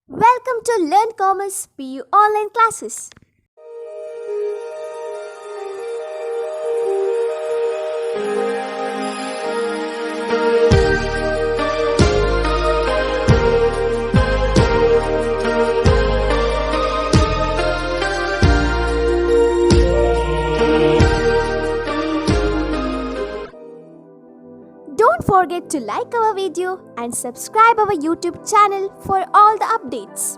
Welcome to Learn Commerce PU online classes. Don't forget to like our video and subscribe our YouTube channel for all the updates.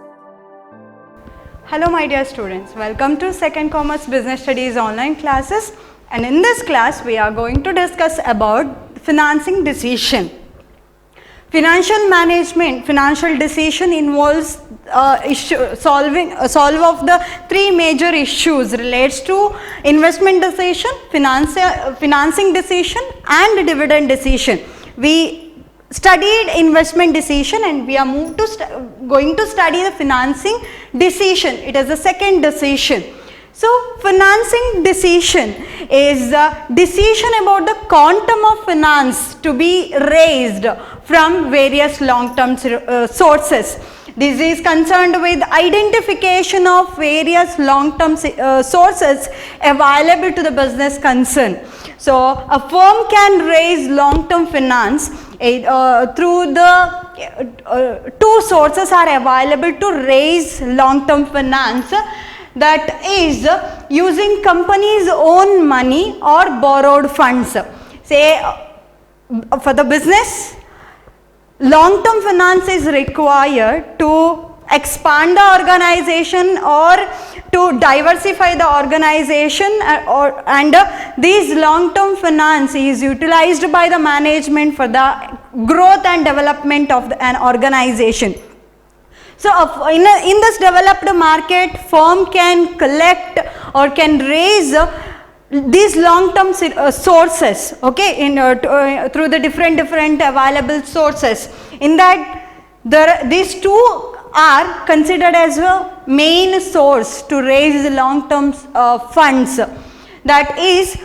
Hello my dear students, welcome to Second Commerce Business Studies online classes, and in this class we are going to discuss about financing decision. Financial management, financial decision involves solve of the three major issues relates to investment decision, financing decision and dividend decision. We studied investment decision and we are going to study the financing decision. It is the second decision. So financing decision is a decision about the quantum of finance to be raised from various long-term sources. This is concerned with identification of various long-term sources available to the business concern. So a firm can raise long-term finance through the two sources are available to raise long-term finance, that is using company's own money or borrowed funds. Say for the business, long-term finance is required to expand the organization or to diversify the organization, and this long-term finance is utilized by the management for the growth and development of an organization. So in this developed market, firm can collect or can raise these long-term sources, okay, through the different available sources. In that, these two are considered as a main source to raise long-term funds. That is,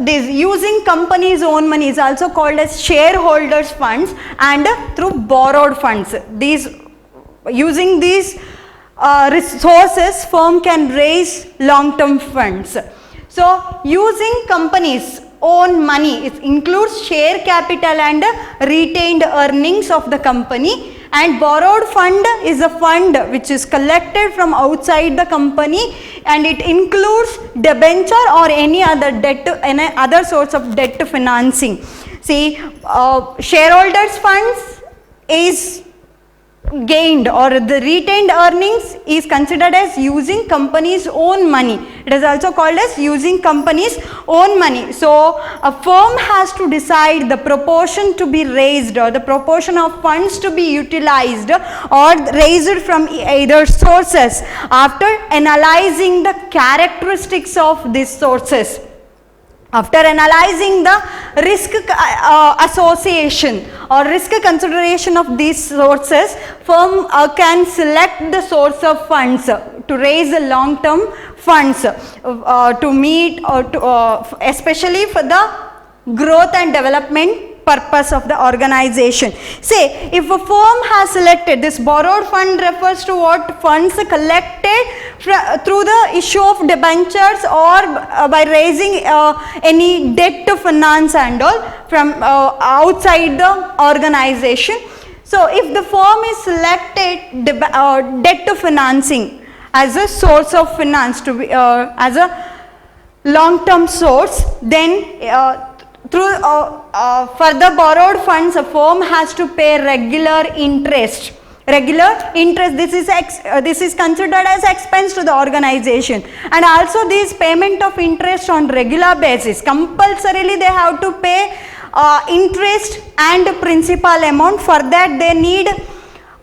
this using company's own money is also called as shareholders funds, and through borrowed funds. Using these resources, firm can raise long-term funds. So using company's own money, it includes share capital and retained earnings of the company, and borrowed fund is a fund which is collected from outside the company, and it includes debenture or any other debt, any other source of debt financing. See, shareholders funds is gained, or the retained earnings is considered as using company's own money. It is also called as using company's own money. So a firm has to decide the proportion to be raised or the proportion of funds to be utilized or raised from either sources after analyzing the characteristics of these sources. After analyzing the risk association or risk consideration of these sources, firm can select the source of funds to raise the long-term funds to meet or to, especially for the growth and development purpose of the organization. Say, if a firm has selected this borrowed fund, refers to what funds collected through the issue of debentures or by raising any debt to finance and all from outside the organization. So if the firm is selected debt to financing as a source of finance to be as a long-term source, then through for the borrowed funds, a firm has to pay regular interest. This is considered as expense to the organization, and also this payment of interest on regular basis. Compulsorily they have to pay interest and principal amount. For that they need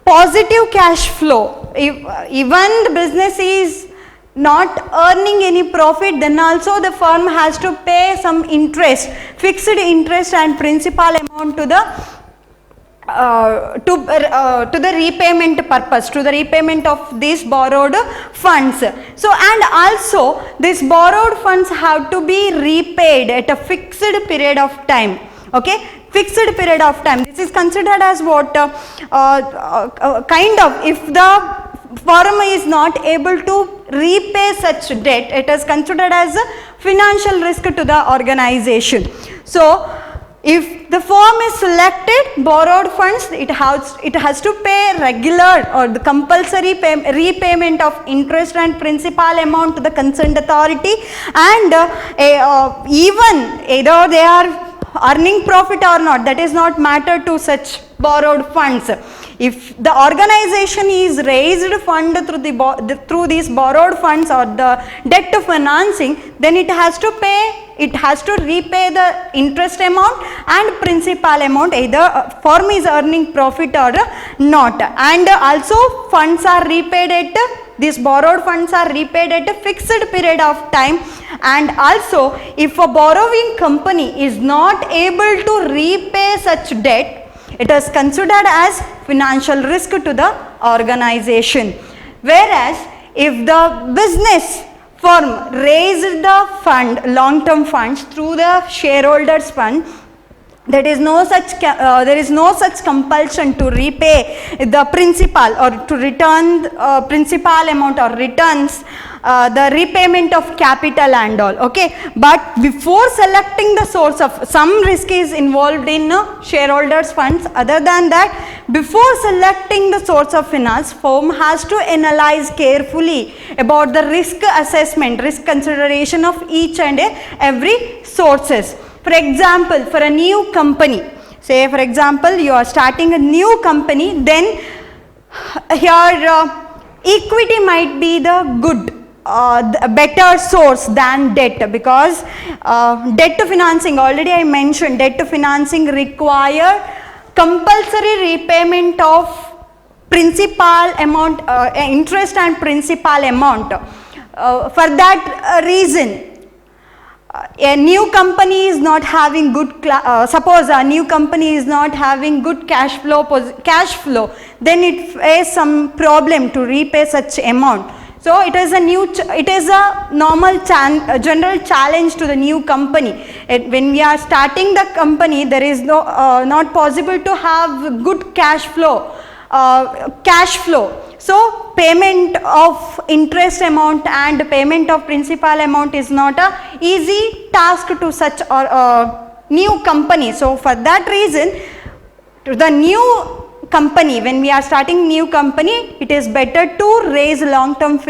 positive cash flow. If even the business is not earning any profit, then also the firm has to pay some interest, fixed interest and principal amount to the repayment purpose, to the repayment of these borrowed funds. So and also these borrowed funds have to be repaid at a fixed period of time. Okay, fixed period of time. This is considered as what kind of, if the firm is not able to repay such debt, it is considered as a financial risk to the organization. So if the firm is selected, borrowed funds, it has to pay regular or the compulsory repayment of interest and principal amount to the concerned authority, and even either they are earning profit or not, that is not matter to such borrowed funds. If the organization is raised fund through these borrowed funds or the debt financing, then it has to repay the interest amount and principal amount, either firm is earning profit or not. And also funds are repaid at, these borrowed funds are repaid at a fixed period of time. And also if a borrowing company is not able to repay such debt, it is considered as financial risk to the organization. Whereas if the business firm raised the fund, long-term funds through the shareholders fund, there is no such compulsion to repay the principal or to return principal amount or returns the repayment of capital and all. Okay, but before selecting the source of, some risk is involved in shareholders funds. Other than that, before selecting the source of finance, firm has to analyze carefully about the risk assessment, risk consideration of each and every sources. For example, for a new company, say for example you are starting a new company, then here equity might be the good better source than debt, because debt financing, already I mentioned, debt financing require compulsory repayment of principal amount, interest and principal amount. For that reason, a new company is not having good suppose a new company is not having good cash flow, then it faces some problem to repay such amount. So it is a normal general challenge to the new company. When we are starting the company, there is not possible to have good cash flow. So payment of interest amount and payment of principal amount is not a easy task to such new company. So for that reason, to the new company, when we are starting new company, it is better to raise long-term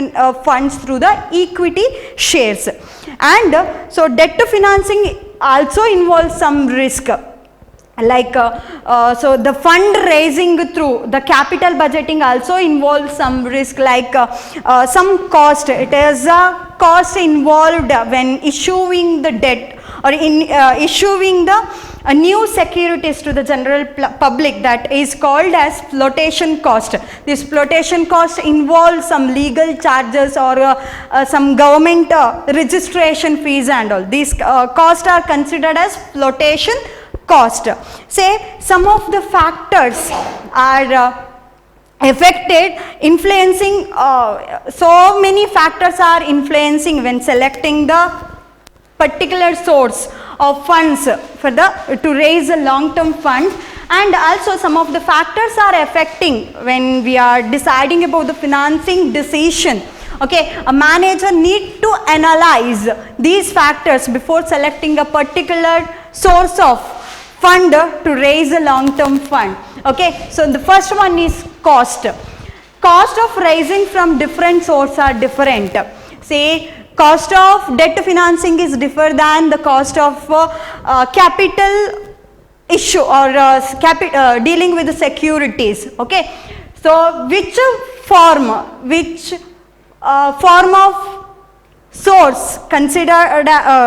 funds through the equity shares. And so debt financing also involves some risk. Like so the fund raising through the capital budgeting also involves some risk, like some cost. It is a cost involved when issuing the debt or in issuing the new securities to the general public, that is called as flotation cost. This flotation cost involves some legal charges or some government registration fees and all. These costs are considered as flotation cost. Say some of the factors are influencing, so many factors are influencing when selecting the particular source of funds to raise a long-term fund, and also some of the factors are affecting when we are deciding about the financing decision. Okay, a manager need to analyze these factors before selecting a particular source of fund to raise a long-term fund. Okay, so the first one is cost. Cost of raising from different sources are different. Say cost of debt financing is different than the cost of capital issue or dealing with the securities. Okay, so which form of source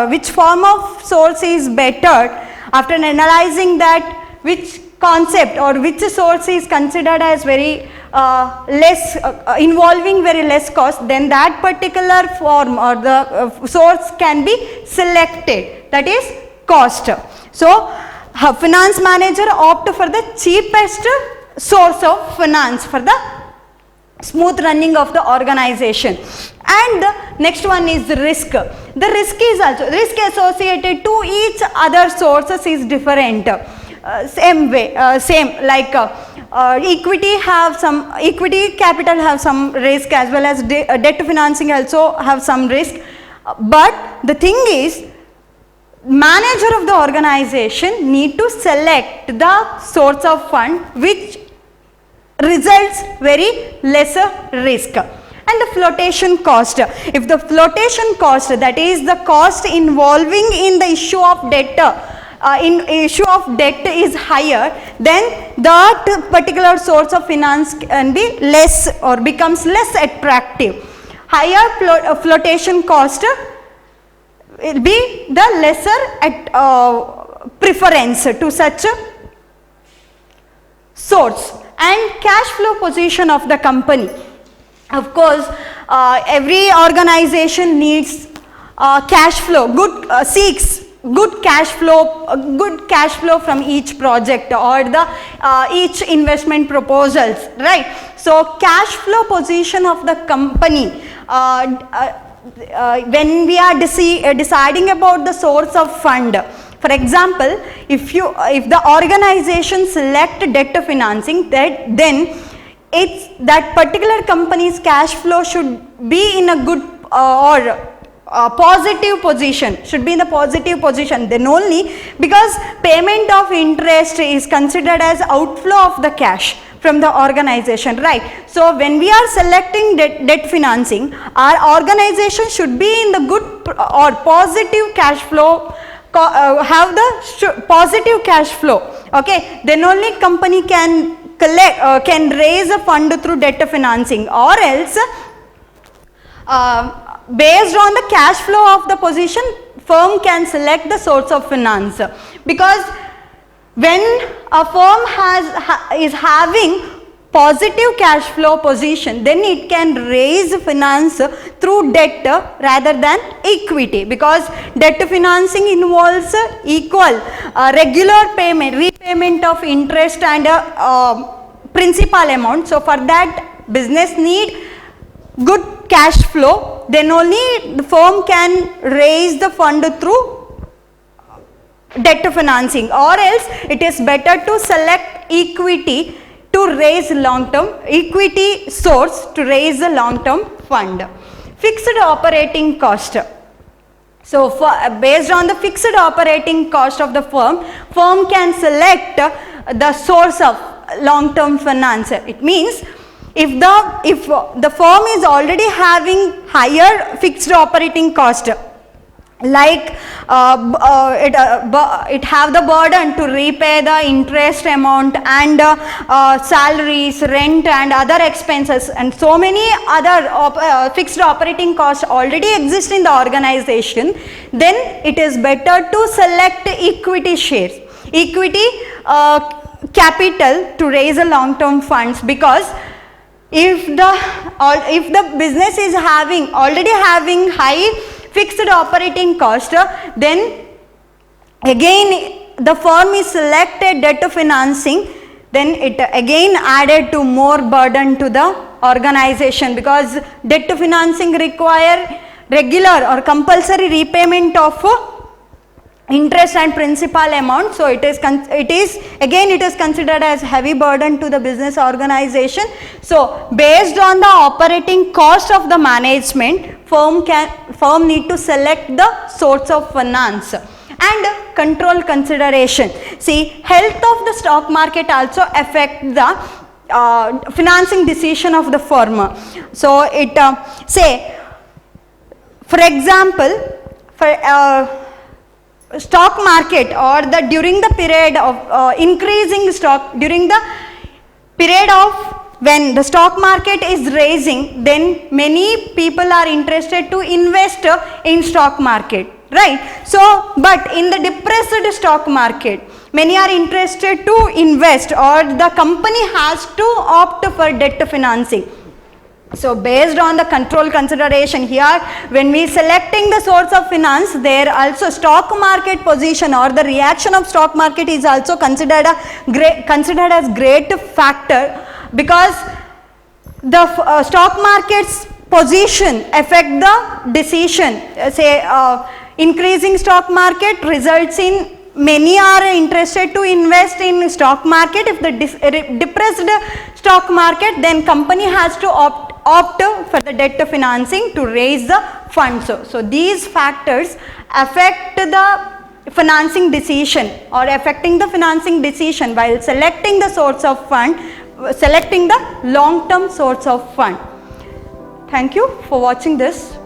which form of source is better? After analyzing that, which concept or which source is considered as very less involving very less cost, then that particular form or the source can be selected, that is cost. So finance manager opt for the cheapest source of finance for the smooth running of the organization. And the next one is risk. the risk is also, risk associated to each other sources is different. Same like equity capital have some risk, as well as debt financing also have some risk. But the thing is, manager of the organization need to select the source of fund which results very lesser risk. And the flotation cost, if the flotation cost, that is the cost involving in the issue of debt, is higher, then that particular source of finance can be less or becomes less attractive. Higher flotation cost will be the lesser preference to such a source. And cash flow position of the company. Of course, every organization needs cash flow, seeks good cash flow from each project or the each investment proposals, right? So cash flow position of the company, when we are deciding about the source of fund. For example, if the organization select debt financing, then that particular company's cash flow should be in a good or positive position, should be in the positive position, then only, because payment of interest is considered as outflow of the cash from the organization, right? So when we are selecting debt financing, our organization should be in the good or positive cash flow, have the positive cash flow, okay? Then only company can can raise a fund through debt financing, or else based on the cash flow of the position, firm can select the source of finance. Because when a firm is having positive cash flow position, then it can raise finance through debt rather than equity, because debt financing involves equal regular repayment of interest and principal amount. So for that, business need good cash flow, then only the firm can raise the fund through debt financing, or else it is better to select equity to raise long-term equity source to raise a long-term fund. Fixed operating cost. So based on the fixed operating cost of the firm can select the source of long-term finance. It means if the firm is already having higher fixed operating cost, like it have the burden to repay the interest amount and salaries, rent and other expenses, and so many other fixed operating costs already exist in the organization, then it is better to select equity shares, equity capital to raise a long-term funds. Because if the business is already having high fixed operating cost, then again the firm is selected debt financing, then it again added to more burden to the organization, because debt financing require regular or compulsory repayment of interest and principal amount. So it is considered as heavy burden to the business organization. So based on the operating cost of the management, firm need to select the source of finance. And control consideration. See, health of the stock market also affect the financing decision of the firm. So it say, for example, for stock market or during the period of increasing stock, during the period of when the stock market is raising, then many people are interested to invest in stock market, right? So but in the depressed stock market, many are interested to invest, or the company has to opt for debt financing. So based on the control consideration here, when we selecting the source of finance, there also stock market position or the reaction of stock market is also considered as great factor, because the stock market's position affect the decision. Say increasing stock market results in many are interested to invest in stock market. If the depressed stock market, then company has to opt for the debt financing to raise the funds. So these factors affect the financing decision or affecting the financing decision while selecting the source of fund, selecting the long term source of fund. Thank you for watching this.